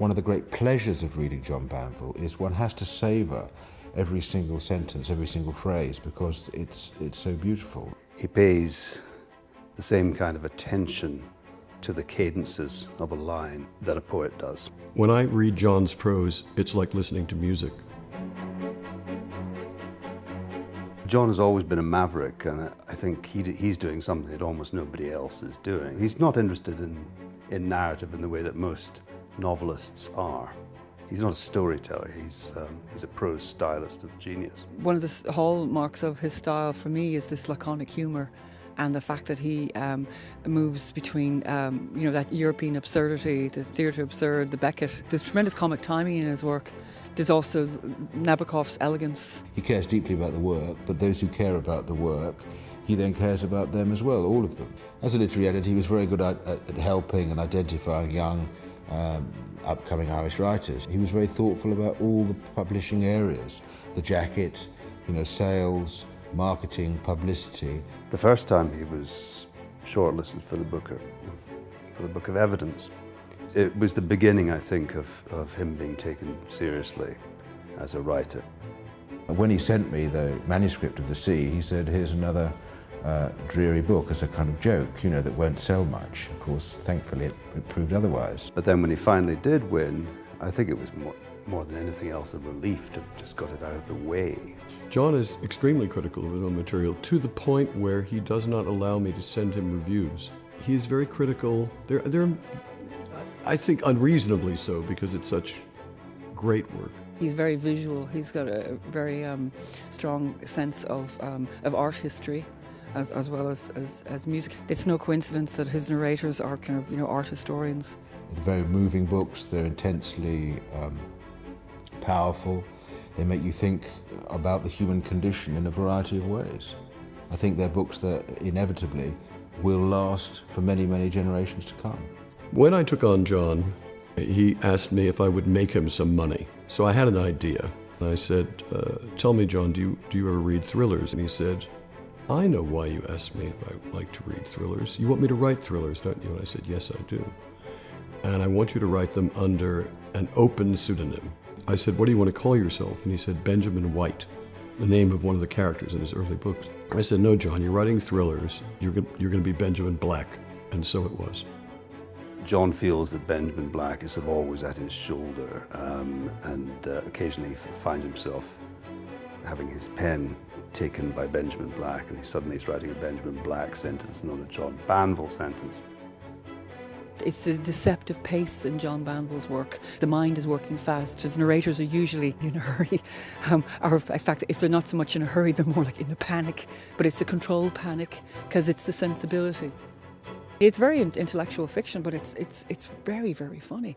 One of the great pleasures of reading John Banville is one has to savour every single sentence, every single phrase, because it's so beautiful. He pays the same kind of attention to the cadences of a line that a poet does. When I read John's prose, it's like listening to music. John has always been a maverick, and I think he's doing something that almost nobody else is doing. He's not interested in narrative in the way that most novelists are. He's not a storyteller, he's a prose stylist of genius. One of the hallmarks of his style for me is this laconic humour, and the fact that he moves between that European absurdity, the theatre absurd, the Beckett. There's tremendous comic timing in his work. There's also Nabokov's elegance. He cares deeply about the work, but those who care about the work, he then cares about them as well, all of them. As a literary editor, he was very good at helping and identifying young, upcoming Irish writers. He was very thoughtful about all the publishing areas, the jacket, sales, marketing, publicity. The first time he was shortlisted for the Book of Evidence, it was the beginning, I think, of him being taken seriously as a writer. When he sent me the manuscript of The Sea, he said, here's another dreary book as a kind of joke, that won't sell much. Of course, thankfully, it proved otherwise. But then when he finally did win, I think it was more than anything else a relief to have just got it out of the way. John is extremely critical of his own material, to the point where he does not allow me to send him reviews. He is very critical. They're I think unreasonably so, because it's such great work. He's very visual. He's got a very strong sense of art history, as well as music. It's no coincidence that his narrators are kind of art historians. They're very moving books. They're intensely powerful. They make you think about the human condition in a variety of ways. I think they're books that inevitably will last for many, many generations to come. When I took on John, he asked me if I would make him some money. So I had an idea. And I said, tell me, John, do you ever read thrillers? And he said, I know why you asked me if I like to read thrillers. You want me to write thrillers, don't you? And I said, yes, I do. And I want you to write them under an open pseudonym. I said, what do you want to call yourself? And he said, Benjamin White, the name of one of the characters in his early books. I said, no, John, you're writing thrillers. You're going to be Benjamin Black. And so it was. John feels that Benjamin Black is sort of always at his shoulder, and occasionally finds himself having his pen taken by Benjamin Black, and suddenly he's writing a Benjamin Black sentence, not a John Banville sentence. It's a deceptive pace in John Banville's work. The mind is working fast. His narrators are usually in a hurry, or in fact, if they're not so much in a hurry, they're more like in a panic. But it's a controlled panic, because it's the sensibility. It's very intellectual fiction, but it's very, very funny.